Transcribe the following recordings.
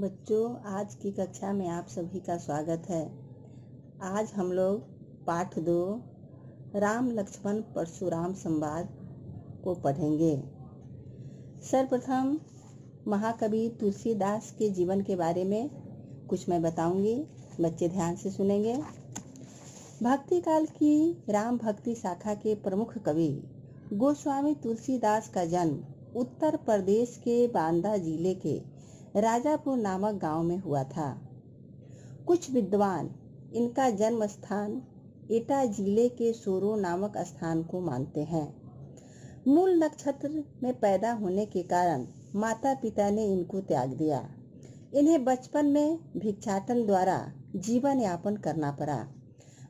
बच्चों, आज की कक्षा में आप सभी का स्वागत है। आज हम लोग पाठ 2 राम लक्ष्मण परशुराम संवाद को पढ़ेंगे। सर्वप्रथम महाकवि तुलसीदास के जीवन के बारे में कुछ मैं बताऊंगी, बच्चे ध्यान से सुनेंगे। भक्ति काल की राम भक्ति शाखा के प्रमुख कवि गोस्वामी तुलसीदास का जन्म उत्तर प्रदेश के बांदा जिले के राजापुर नामक गांव में हुआ था। कुछ विद्वान इनका जन्म स्थान एटा जिले के सोरो नामक स्थान को मानते हैं। मूल नक्षत्र में पैदा होने के कारण माता पिता ने इनको त्याग दिया। इन्हें बचपन में भिक्षाटन द्वारा जीवन यापन करना पड़ा।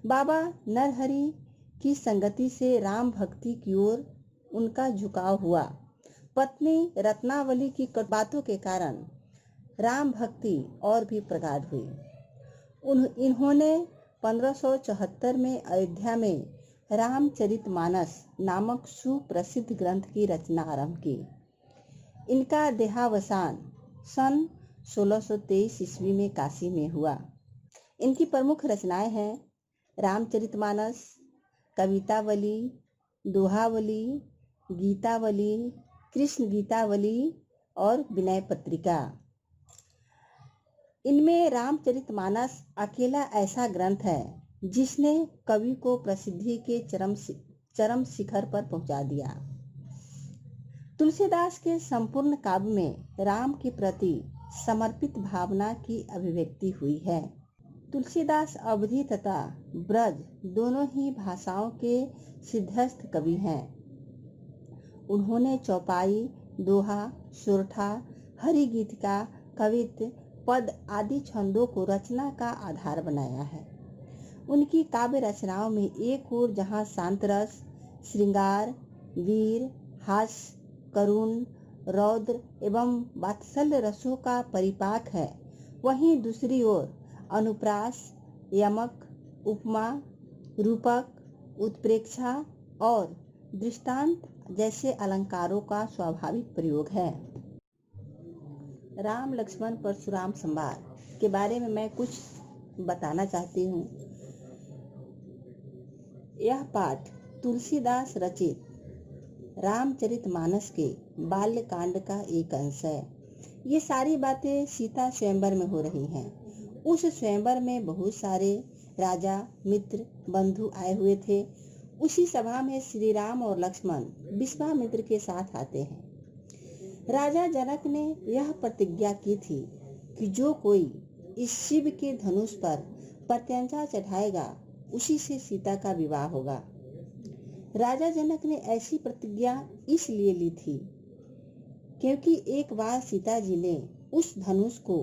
बाबा नरहरि की संगति से राम भक्ति की ओर उनका झुकाव हुआ। पत्नी रत्नावली की बातों के कारण राम भक्ति और भी प्रगाढ़ हुई। इन्होंने 1574 में अयोध्या में रामचरितमानस नामक सुप्रसिद्ध ग्रंथ की रचना आरंभ की। इनका देहावसान सन 1623 ईस्वी में काशी में हुआ। इनकी प्रमुख रचनाएं हैं रामचरितमानस, कवितावली, दोहावली, गीतावली, कृष्ण गीतावली और विनय पत्रिका। इनमें रामचरितमानस अकेला ऐसा ग्रंथ है जिसने कवि को प्रसिद्धि के चरम शिखर पर पहुंचा दिया। तुलसीदास के संपूर्ण काव्य में राम के प्रति समर्पित भावना की अभिव्यक्ति हुई है। तुलसीदास अवधी तथा ब्रज दोनों ही भाषाओं के सिद्धस्थ कवि हैं। उन्होंने चौपाई, दोहा, सोरठा, हरि गीतिका, कवित्त, पद आदि छंदों को रचना का आधार बनाया है। उनकी काव्य रचनाओं में एक ओर जहाँ शांत रस, श्रृंगार, वीर, हास्य, करुण, रौद्र एवं वात्सल्य रसों का परिपाक है, वहीं दूसरी ओर अनुप्रास, यमक, उपमा, रूपक, उत्प्रेक्षा और दृष्टांत जैसे अलंकारों का स्वाभाविक प्रयोग है। राम लक्ष्मण परशुराम संवाद के बारे में मैं कुछ बताना चाहती हूँ। यह पाठ तुलसीदास रचित रामचरितमानस के बाल्यकांड का एक अंश है। ये सारी बातें सीता स्वयंवर में हो रही हैं। उस स्वयंवर में बहुत सारे राजा, मित्र, बंधु आए हुए थे। उसी सभा में श्री राम और लक्ष्मण विश्वामित्र के साथ आते हैं। राजा जनक ने यह प्रतिज्ञा की थी कि जो कोई इस शिव के धनुष पर प्रत्यंचा चढ़ाएगा उसी से सीता का विवाह होगा। राजा जनक ने ऐसी प्रतिज्ञा इसलिए ली थी क्योंकि एक बार सीता जी ने उस धनुष को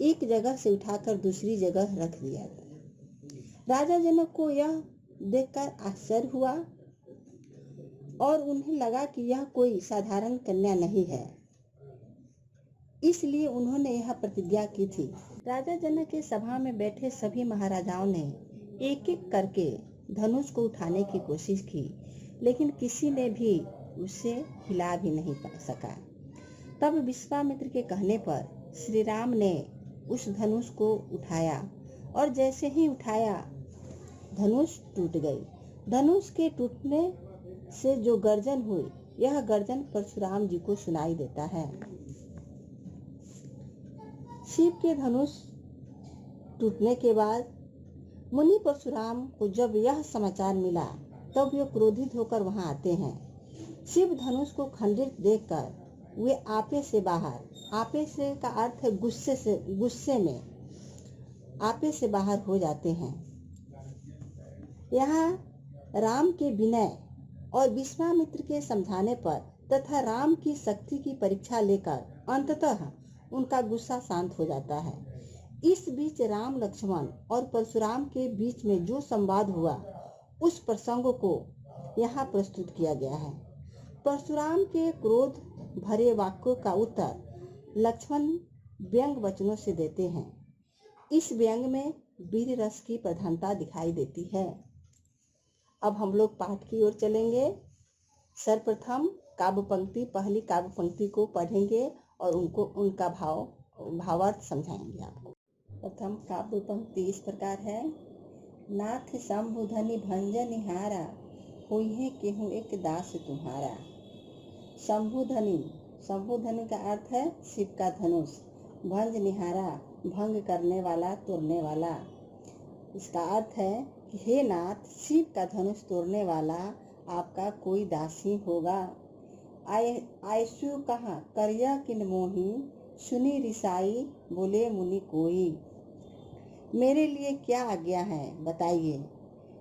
एक जगह से उठाकर दूसरी जगह रख दिया था। राजा जनक को यह देखकर आश्चर्य हुआ और उन्हें लगा कि यह कोई साधारण कन्या नहीं है, इसलिए उन्होंने यह प्रतिज्ञा की थी। राजा जनक के सभा में बैठे सभी महाराजाओं ने एक एक करके धनुष को उठाने की कोशिश की, लेकिन किसी ने भी उसे हिला भी नहीं पा सका। तब विश्वामित्र के कहने पर श्री राम ने उस धनुष को उठाया और जैसे ही उठाया धनुष टूट गई। धनुष के टूटने से जो गर्जन हुई, यह गर्जन परशुराम जी को सुनाई देता है। शिव के धनुष टूटने के बाद मुनि परशुराम को जब यह समाचार मिला तब वे क्रोधित होकर वहां आते हैं। शिव धनुष को खंडित देखकर वे आपे से बाहर, आपे से का अर्थ है गुस्से में आपे से बाहर हो जाते हैं। यहाँ राम के विनय और विश्वामित्र के समझाने पर तथा राम की शक्ति की परीक्षा लेकर अंततः उनका गुस्सा शांत हो जाता है। इस बीच राम, लक्ष्मण और परशुराम के बीच में जो संवाद हुआ उस प्रसंग को यहाँ प्रस्तुत किया गया है। परशुराम के क्रोध भरे वाक्यों का उत्तर लक्ष्मण व्यंग वचनों से देते हैं। इस व्यंग में वीर रस की प्रधानता दिखाई देती है। अब हम लोग पाठ की ओर चलेंगे। सर्वप्रथम काव्य पंक्ति, पहली काव्य पंक्ति को पढ़ेंगे और उनका भाव भावार्थ समझाएंगे आपको। प्रथम काव्य पंक्ति इस प्रकार है। नाथ शंभु धनि भंज निहारा, होइहे केहू एक दास तुम्हारा। शंभु धनु का अर्थ है शिव का धनुष। भंज निहारा, भंग करने वाला, तोड़ने वाला। इसका अर्थ है कि हे नाथ, शिव का धनुष तोड़ने वाला आपका कोई दासी होगा। आयसु कहा करिया किन मोही, सुनी रिसाई बोले मुनि कोई। मेरे लिए क्या आज्ञा है बताइए।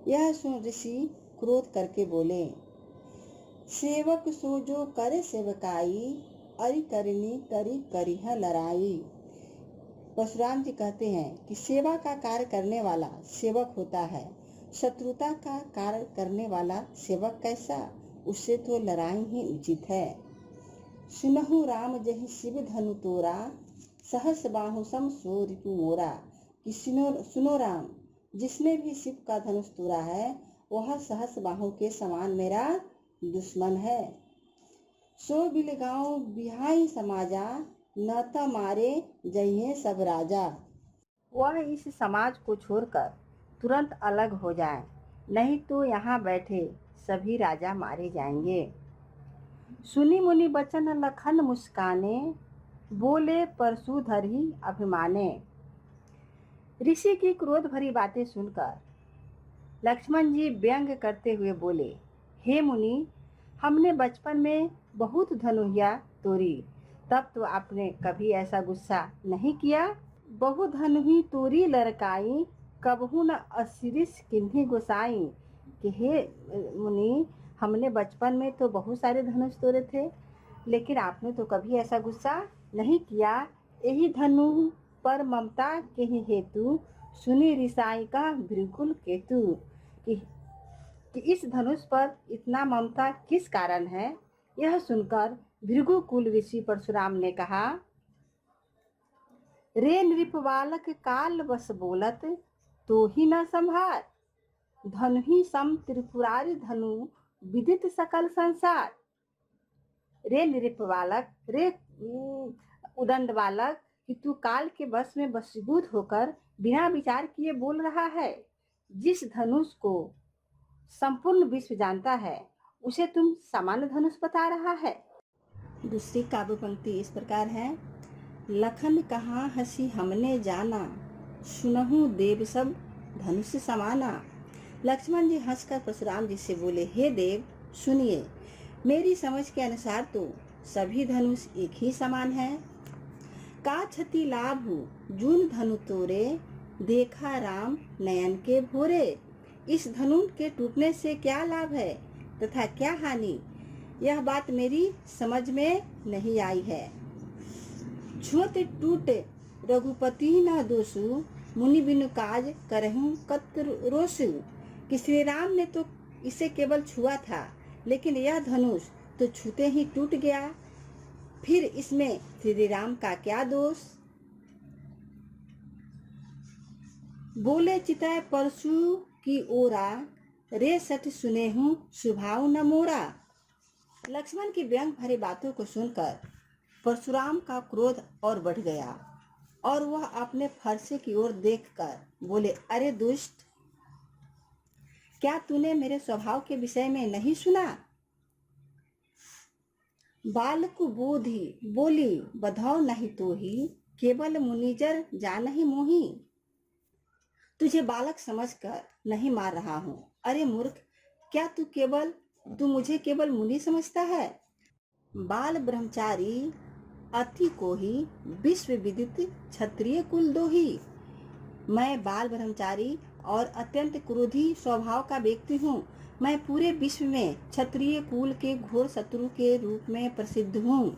यह सुन ऋषि क्रोध करके बोले, सेवक सो जो करे सेवकाई, अरि करनी करी करिह लड़ाई। परशुराम जी कहते हैं कि सेवा का कार्य करने वाला सेवक होता है, शत्रुता का कार्य करने वाला सेवक कैसा, उससे तो लड़ाई ही उचित है। सुनहु राम जहि शिव धनु तोरा, सहस बाहु सम सो रिपु मोरा। कि सुनो राम, जिसने भी शिव का धनुष तोड़ा है वह सहस बाहु के समान मेरा दुश्मन है। सो बिलगांव बिहाई समाजा, न त मारे जइहे सब राजा। वह इस समाज को छोड़कर तुरंत अलग हो जाए, नहीं तो यहाँ बैठे सभी राजा मारे जाएंगे। सुनी मुनि बचन लखन मुस्काने, बोले परशुधर ही अभिमाने। ऋषि की क्रोध भरी बातें सुनकर लक्ष्मण जी व्यंग करते हुए बोले, हे मुनि, हमने बचपन में बहुत धनुहिया तोड़ी, तब तो आपने कभी ऐसा गुस्सा नहीं किया। बहु धनुही तोरी लड़काई, कबहू न असिरिस किन्हीं गोसाई। कि हे मुनि, हमने बचपन में तो बहुत सारे धनुष तोड़े थे, लेकिन आपने तो कभी ऐसा गुस्सा नहीं किया। यही धनु पर ममता के ही हेतु, सुनी रिसाई का बिल्कुल केतु। कि इस धनुष पर इतना ममता किस कारण है। यह सुनकर भृगुकुल ऋषि परशुराम ने कहा, रे नृप बालक काल बस बोलत, तो ही न संभार। धनु ही सम त्रिपुरारी धनु, विदित सकल संसार। रे नृप बालक, रे उदंड बालक, कि तू काल के बस में वशीभूत होकर बिना विचार किए बोल रहा है। जिस धनुष को संपूर्ण विश्व जानता है, उसे तुम सामान्य धनुष बता रहा है। दूसरी काव्य पंक्ति इस प्रकार है। लखन कहा हंसी हमने जाना, सुनहु देव सब धनुष समाना। लक्ष्मण जी हंसकर परशुराम जी से बोले, हे देव सुनिए, मेरी समझ के अनुसार तो सभी धनुष एक ही समान है। का क्षति लाभ जून धनु तोरे, देखा राम नयन के भोरे। इस धनु के टूटने से क्या लाभ है तथा क्या हानि, यह बात मेरी समझ में नहीं आई है। छुअत टूट रघुपति न दोषु, मुनि बिनु काज करहूं कत रोषु। कि श्री राम ने तो इसे केवल छुआ था, लेकिन यह धनुष तो छूते ही टूट गया, फिर इसमें श्री राम का क्या दोष। बोले चितय परशु की ओरा, रे सठ सुने हूँ सुभाव न मोरा। लक्ष्मण की व्यंग भरी बातों को सुनकर परशुराम का क्रोध और बढ़ गया और वह अपने फरसे की ओर देखकर बोले, अरे दुष्ट, क्या तूने मेरे स्वभाव के विषय में नहीं सुना। बालकु बोधी बोली बधाओ नहीं तो ही, केवल मुनिजर जान ही मोही। तुझे बालक समझकर नहीं मार रहा हूँ। अरे मूर्ख, क्या तू मुझे केवल मुनि समझता है। बाल ब्रह्मचारी अति को ही, विश्व विदित क्षत्रिय कुल दोही। मैं बाल ब्रह्मचारी और अत्यंत क्रोधी स्वभाव का व्यक्ति हूँ। मैं पूरे विश्व में क्षत्रिय कुल के घोर शत्रु के रूप में प्रसिद्ध हूँ।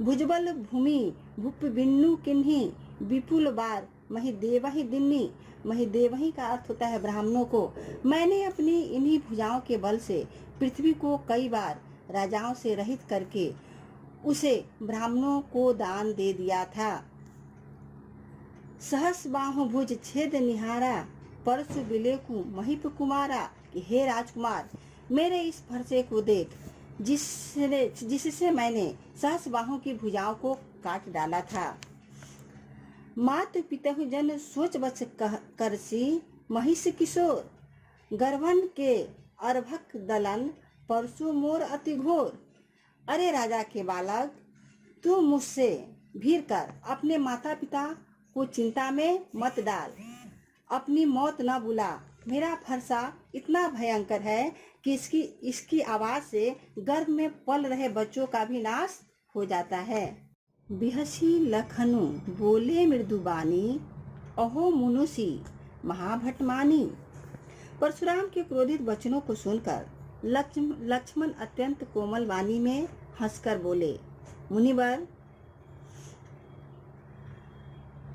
भुजबल भूमि भूप बिन्नु किन्हीं, विपुल बार मही देवही दिन्नी। मही देवही का अर्थ होता है ब्राह्मणों को। मैंने अपनी इन्हीं भुजाओं के बल से पृथ्वी को कई बार राजाओं से रहित करके उसे ब्राह्मणों को दान दे दिया था। सहस बाहु भुज छेद निहारा, परशु बिलेकु महिप कुमारा। कि हे राजकुमार, मेरे इस फरसे को देख, जिससे मैंने सहस बाहु की भुजाओं को काट डाला था। मातु पितहु जन सोच बच करसी महिष किशोर गर्भन के अर्भक दलन परसु मोर अति घोर। अरे राजा के बालक, तू मुझसे भीड़ कर अपने माता पिता को चिंता में मत डाल, अपनी मौत न बुला। मेरा फरसा इतना भयंकर है कि इसकी आवाज से गर्भ में पल रहे बच्चों का भी नाश हो जाता है। बिहसी लखनु बोले मृदुबानी, अहो मुनुषी महाभटमानी। परशुराम के क्रोधित वचनों को सुनकर लक्ष्मण अत्यंत कोमल वाणी में हंसकर बोले, मुनिवर,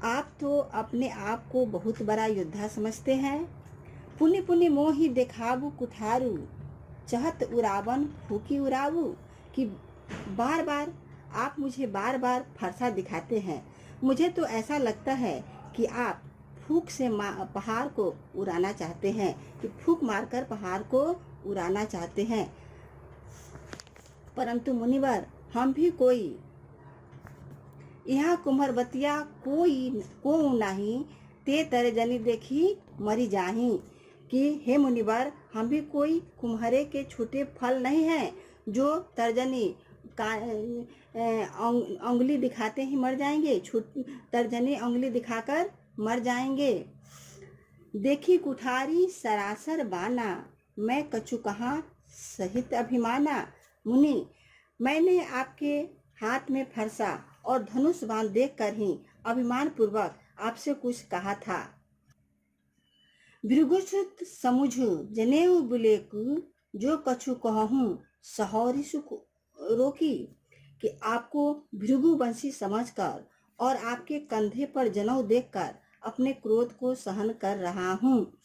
आप तो अपने आप को बहुत बड़ा योद्धा समझते हैं। पुण्य पुण्य मोहि देखाबू कुठारू, चहत उरावन फूकी उराबू। कि बार बार आप मुझे बार बार फरसा दिखाते हैं। मुझे तो ऐसा लगता है कि आप फूक से पहाड़ को उड़ाना चाहते हैं, कि फूक मारकर पहाड़ को उड़ाना चाहते हैं। परंतु मुनिवर, हम भी कोई यहाँ कुम्हरबतिया को नहीं, ते तर जनी देखी मरी जाही। कि हे मुनिवर, हम भी कोई कुम्हारे के छोटे फल नहीं हैं जो तर्जनी अंगुली दिखाते ही मर जाएंगे, तर्जनी अंगुली दिखाकर मर जाएंगे। देखी कुठारी सरासर बाना, मैं कछु कहाँ सहित अभिमाना। मुनि, मैंने आपके हाथ में फरसा और धनुष बाण देखकर ही अभिमान पूर्वक आपसे कुछ कहा था। भृगुसुत समुझु जनेऊ बुलेकु, जो कछु कहूँ सहोरी सुख रोकी। कि आपको भृगु वंशी समझकर और आपके कंधे पर जनेऊ देखकर अपने क्रोध को सहन कर रहा हूँ।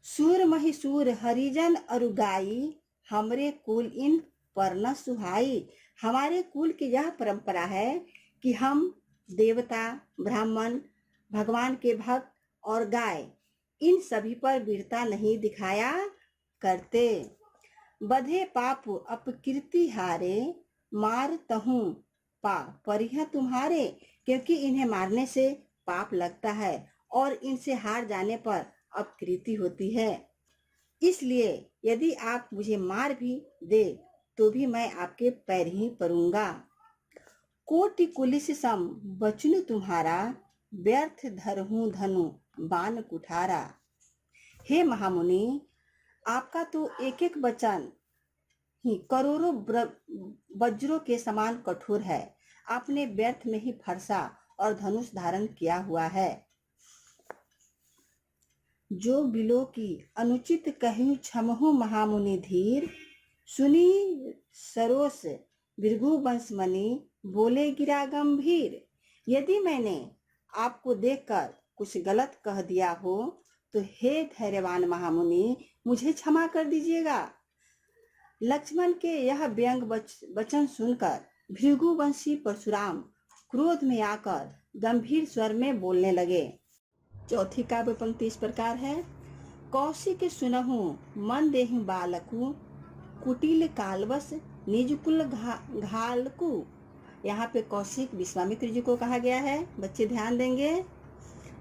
सूर महिसूर हरिजन अरुगाई, हमरे कुल इन पर न सुहाई। हमारे कुल की यह परंपरा है कि हम देवता, ब्राह्मण, भगवान के भक्त और गाय, इन सभी पर वीरता नहीं दिखाया करते। बधे पाप अपकीर्ति हारे, मार तहूँ पा परिह तुम्हारे। क्योंकि इन्हें मारने से पाप लगता है और इनसे हार जाने पर अपकीर्ति होती है। इसलिए यदि आप मुझे मार भी दे तो भी मैं आपके पैर ही पड़ूंगा। कोटि कुलिस सम बचनु तुम्हारा, व्यर्थ धरहूं धनु बाण कुठारा। हे महामुनि, आपका तो एक एक वचन ही करोड़ों वज्रों के समान कठोर है। आपने व्यर्थ में ही फरसा और धनुष धारण किया हुआ है। जो बिलो की अनुचित कहूँ क्षमहु महामुनि धीर, सुनी सरोस भृगु वंशमणि बोले गिरा गंभीर। यदि मैंने आपको देखकर कुछ गलत कह दिया हो तो हे धैर्यवान महामुनि, मुझे क्षमा कर दीजिएगा। लक्ष्मण के यह व्यंग वचन सुनकर भृगुवंशी परशुराम क्रोध में आकर गंभीर स्वर में बोलने लगे। चौथी काव्य पंक्ति इस प्रकार है। कौशिक सुनहु मन देहु बालकु, कुटिल कालवश निज कुल घालकु। यहाँ पे कौशिक विश्वामित्र जी को कहा गया है। बच्चे ध्यान देंगे।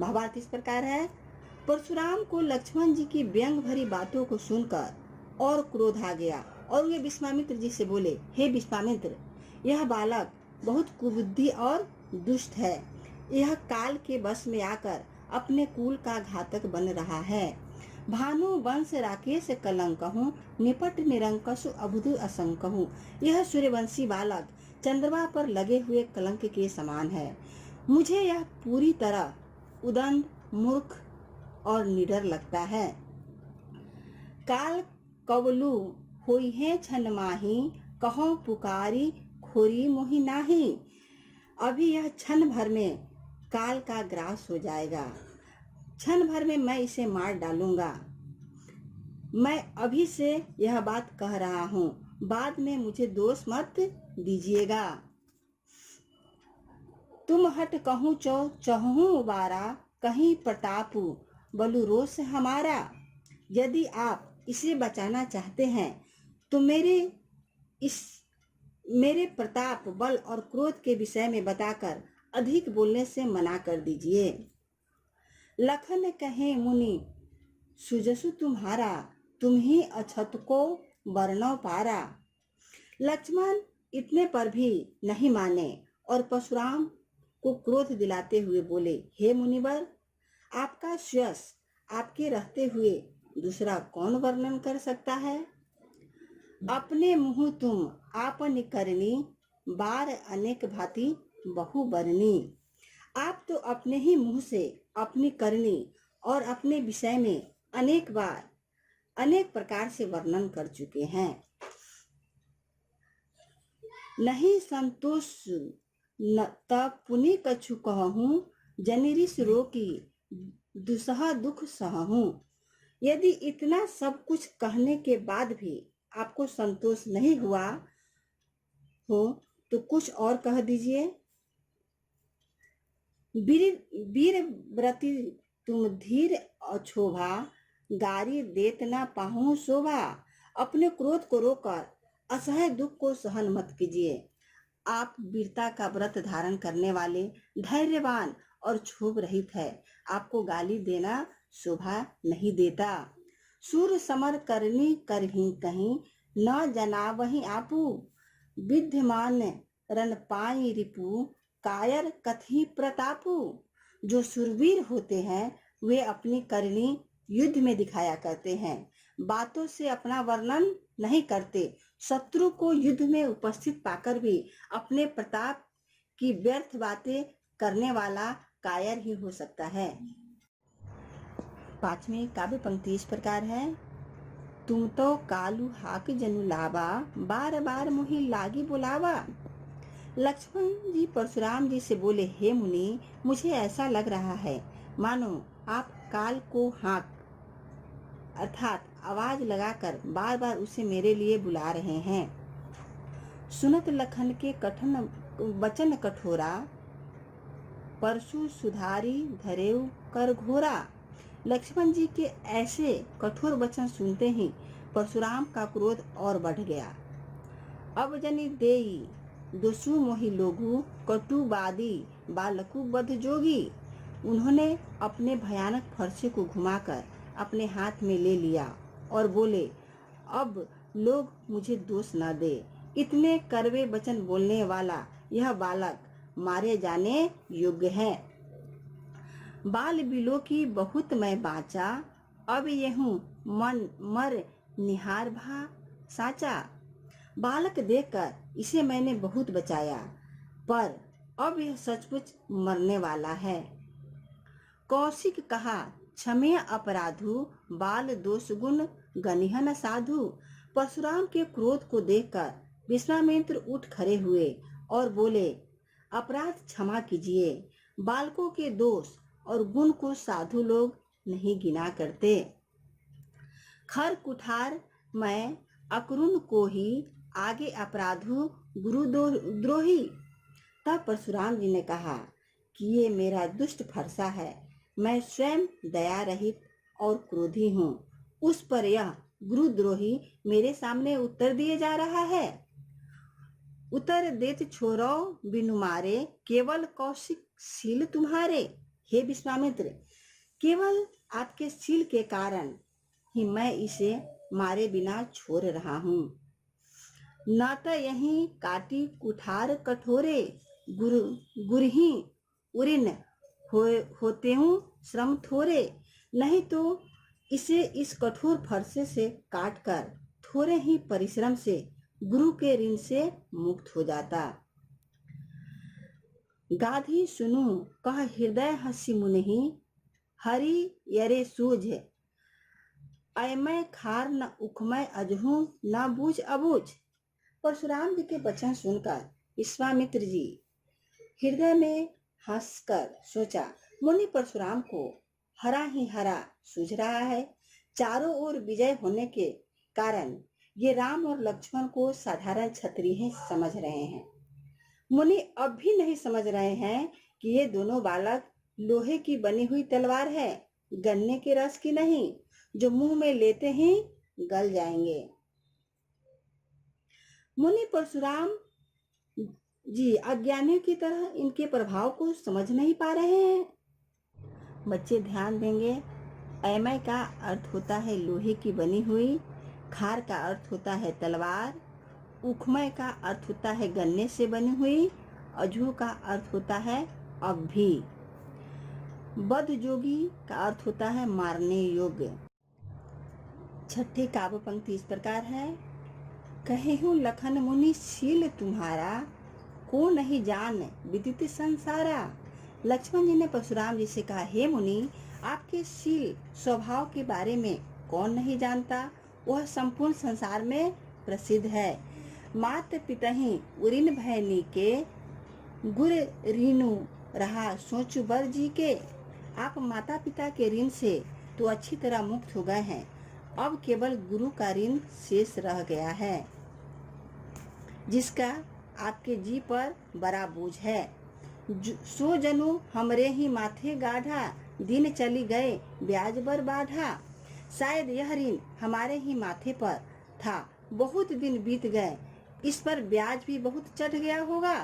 भावार्थ इस प्रकार है। परशुराम को लक्ष्मण जी की व्यंग भरी बातों को सुनकर और क्रोध आ गया और वे विश्वामित्र जी से बोले, हे विश्वामित्र, यह बालक बहुत कुबुद्धि और दुष्ट है। यह काल के वश में आकर अपने कुल का घातक बन रहा है। भानु वंश राकेश कलंकहु, निपट निरंकसु अबुधु असंकहु। यह सूर्यवंशी बालक चंद्रमा पर लगे हुए कलंक के समान है। मुझे यह पूरी तरह उदंड, मूर्ख और निडर लगता है। काल कवलु होई है छन माही, कहो पुकारी खोरी मोहि नाही। अभी यह क्षण भर में काल का ग्रास हो जाएगा। क्षण भर में मैं इसे मार डालूंगा। मैं अभी से यह बात कह रहा हूँ, बाद में मुझे दोष मत दीजिएगा। तुम हट कहूँ चहूँ बारा, कहीं प्रतापु बलु रोष हमारा। यदि आप इसे बचाना चाहते हैं तो मेरे प्रताप, बल और क्रोध के विषय में बताकर अधिक बोलने से मना कर दीजिए। लखन कहे मुनि सुजसु तुम्हारा, तुम ही अछत को वर्णव पारा। लक्ष्मण इतने पर भी नहीं माने और परशुराम को क्रोध दिलाते हुए बोले, हे मुनिवर, आपका यश आपके रहते हुए दूसरा कौन वर्णन कर सकता है। अपने मुँह तुम आपन करनी, बार अनेक भांति बहु बरनी। आप तो अपने ही मुंह से अपनी करनी और अपने विषय में अनेक बार अनेक प्रकार से वर्णन कर चुके हैं। नहीं संतोष तब पुनि कछु कहूँ, जनिरिस रोकी दुसह दुख सहूँ। यदि इतना सब कुछ कहने के बाद भी आपको संतोष नहीं हुआ हो तो कुछ और कह दीजिए। वीर व्रति तुम धीर अछोभा, गारी देत न पाहूं शोभा। अपने क्रोध को रोककर असह्य दुख को सहन मत कीजिए। आप वीरता का व्रत धारण करने वाले, धैर्यवान और क्षोभ रहित है। आपको गाली देना शोभा नहीं देता। सूर समर करनी करही कहीं, न जनावही आपू। विद्यमान रन पाई रिपु, कायर कथी प्रतापु। जो शूरवीर होते हैं वे अपनी करनी युद्ध में दिखाया करते हैं, बातों से अपना वर्णन नहीं करते। शत्रु को युद्ध में उपस्थित पाकर भी अपने प्रताप की व्यर्थ बातें करने वाला कायर ही हो सकता है। पांचवी काव्य पंक्ति इस प्रकार है। तुम तो कालू हाक जनु लावा, बार बार मुहि लागी बुलावा। लक्ष्मण जी परशुराम जी से बोले, हे मुनि, मुझे ऐसा लग रहा है मानो आप काल को हाक अर्थात आवाज लगाकर बार बार उसे मेरे लिए बुला रहे हैं। सुनत लखन के कठन वचन कठोरा, परशु सुधारी धरेउ कर घोरा। लक्ष्मण जी के ऐसे कठोर वचन सुनते ही परशुराम का क्रोध और बढ़ गया। अब जनि देई दोसु मोहि लोगु, कटुवादी बालकु बध जोगी। उन्होंने अपने भयानक फरसे को घुमाकर अपने हाथ में ले लिया और बोले, अब लोग मुझे दोष न दे। इतने कड़वे वचन बोलने वाला यह बालक मारे जाने योग्य है। बाल बिलो की बहुत मैं बाचा, अब यहूं मन मर निहार भा साचा। बालक देखकर इसे मैंने बहुत बचाया, पर अब यह सचमुच मरने वाला है। कौशिक कहा, क्षमेय अपराधु, बाल दोष गुण गनिहन साधु। परशुराम के क्रोध को देखकर विश्वामित्र उठ खड़े हुए और बोले, अपराध क्षमा कीजिए। बालकों के दोष और गुण को साधु लोग नहीं गिना करते। खर कुठार मैं अकरुण को ही, आगे अपराधु गुरु द्रोही। तब परशुराम जी ने कहा कि ये मेरा दुष्ट फरसा है। मैं स्वयं दया रहित और क्रोधी हूँ, उस पर यह गुरुद्रोही मेरे सामने उत्तर दिए जा रहा है। उत्तर देत छोरो बिनु मारे, केवल कौशिक शील तुम्हारे। हे विश्वामित्र, केवल आपके शील के कारण ही मैं इसे मारे बिना छोड़ रहा हूँ। न तो यही काटी कुठार कठोरे, गुरही उरिन होते हूँ श्रम थोरे। नहीं तो इसे इस कठोर फरसे से काटकर थोड़े ही परिश्रम से गुरु के ऋण से मुक्त हो जाता। गाधी सुनु कह हृदय हसी मुनि, हरि यरे सूझ। अयमय खार न उखमय अजहू, न बूझ अबूझ। परशुराम जी के वचन सुनकर विश्वामित्र जी हृदय में हंसकर सोचा, मुनि परशुराम को हरा ही हरा सूझ रहा है। चारों ओर विजय होने के कारण ये राम और लक्ष्मण को साधारण क्षत्रिय समझ रहे हैं। मुनि अब भी नहीं समझ रहे हैं कि ये दोनों बालक लोहे की बनी हुई तलवार है, गन्ने के रस की नहीं, जो मुंह में लेते ही गल जाएंगे। मुनि परशुराम जी अज्ञानियों की तरह इनके प्रभाव को समझ नहीं पा रहे हैं। बच्चे ध्यान देंगे। ऐमय का अर्थ होता है लोहे की बनी हुई, खार का अर्थ होता है तलवार, उखमय का अर्थ होता है गन्ने से बनी हुई, अजू का अर्थ होता है अभी, बद जोगी का अर्थ होता है मारने योग्य। छठी काव्य पंक्ति इस प्रकार है। कहेहु लखन मुनि शील तुम्हारा, को नहीं जान विदित संसारा। लक्ष्मण जी ने परशुराम जी से कहा, हे मुनि, आपके शील स्वभाव के बारे में कौन नहीं जानता, वह संपूर्ण संसार में प्रसिद्ध है। मात पितहि उरिन भयनी के, गुर रीनु रहा सोचु बर जी के। आप माता पिता के ऋण से तो अच्छी तरह मुक्त हो गए हैं, अब केवल गुरु का ऋण शेष रह गया है, जिसका आपके जी पर बड़ा बोझ है। सो जनु हमरे ही माथे गाढ़ा, दिन चली गए ब्याज बर बाढ़ा। शायद यह ऋण हमारे ही माथे पर था, बहुत दिन बीत गए, इस पर ब्याज भी बहुत चढ़ गया होगा।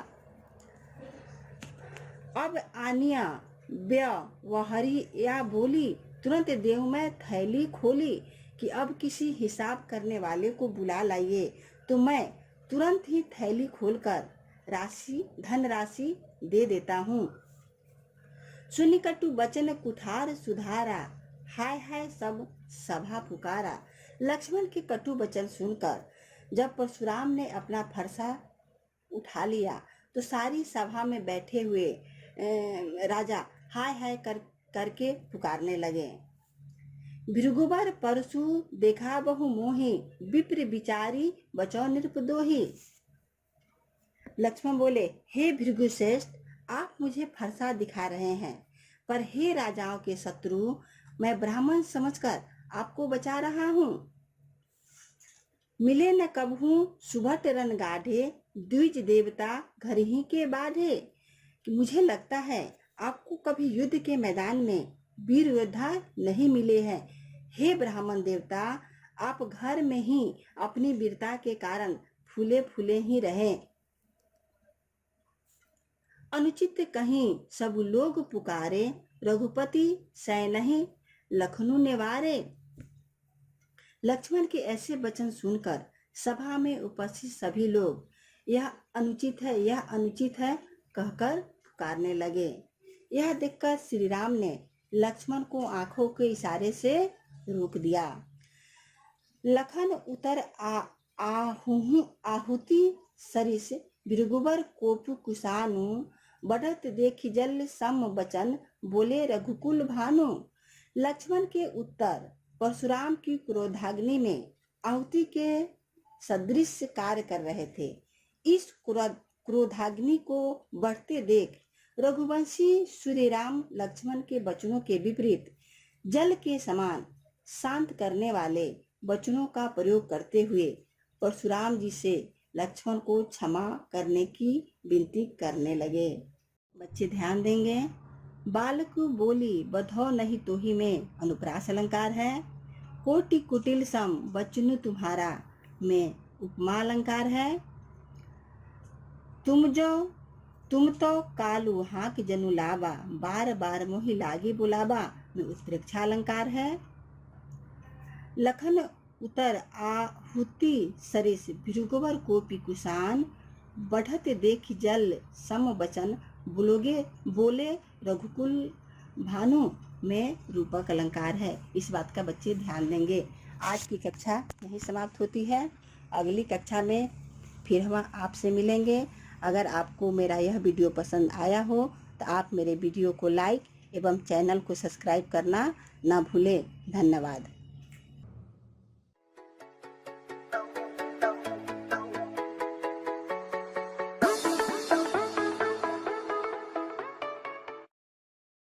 अब आनिया ब्य व हरी या बोली, तुरंत देव में थैली खोली कि अब किसी हिसाब करने वाले को बुला लाइए। तो मैं तुरंत ही थैली खोलकर धन राशि दे देता हूँ। सुनि कटु बचन कुठार सुधारा, हाय हाय सब सभा पुकारा। लक्ष्मण के कटु वचन सुनकर जब परशुराम ने अपना फरसा उठा लिया तो सारी सभा में बैठे हुए राजा हाय हाय करके पुकारने लगे। भृगुबर परशु देखा बहु मोहि, विप्र विचारी बचौ नृपदोही। लक्ष्मण बोले, हे भृगु श्रेष्ठ, आप मुझे फरसा दिखा रहे हैं, पर हे राजाओं के शत्रु, मैं ब्राह्मण समझकर आपको बचा रहा हूँ। मिले न कबहू सुभट रन गाढ़े, द्विज देवता घर ही के बाढ़े। कि मुझे लगता है आपको कभी युद्ध के मैदान में वीर योद्धा नहीं मिले हैं। हे ब्राह्मण देवता, आप घर में ही अपनी वीरता के कारण फूले फूले ही रहे। अनुचित कहीं सब लोग पुकारे, रघुपति सै नहीं लखनऊ निवारे। लक्ष्मण के ऐसे वचन सुनकर सभा में उपस्थित सभी लोग यह अनुचित है कहकर पुकारने लगे। यह देखकर श्री राम ने लक्ष्मण को आंखों के इशारे से रोक दिया। लखन उतर आहुति सरिस, भृगुबर कोपु कुशानु, बढ़त देखि जल सम बचन, बोले रघुकुल भानु। लक्ष्मण के उत्तर परशुराम की क्रोधाग्नि में आहुति के सदृश कार्य कर रहे थे। इस क्रोधाग्नि को बढ़ते देख रघुवंशी श्री राम लक्ष्मण के वचनों के विपरीत जल के समान शांत करने वाले वचनों का प्रयोग करते हुए परशुराम जी से लक्ष्मण को क्षमा करने की विनती करने लगे। बच्चे ध्यान देंगे। बालक बोली बधौ नहीं तोहि में अनुप्रास अलंकार है। कोटि कुटिल सम बचनु तुम्हारा में उपमा अलंकार है। तुम तो कालू हाँक जनु लाबा, बार बार मोहि लागे बुलाबा में उत्प्रेक्षा अलंकार है। लखन उतर आहुति सरिस, भृगुवर कोपि कुशान, बढ़त देख जल सम बचन, बोले रघुकुल भानु में रूपक अलंकार है। इस बात का बच्चे ध्यान देंगे। आज की कक्षा यहीं समाप्त होती है। अगली कक्षा में फिर हम आपसे मिलेंगे। अगर आपको मेरा यह वीडियो पसंद आया हो तो आप मेरे वीडियो को लाइक एवं चैनल को सब्सक्राइब करना ना भूलें। धन्यवाद।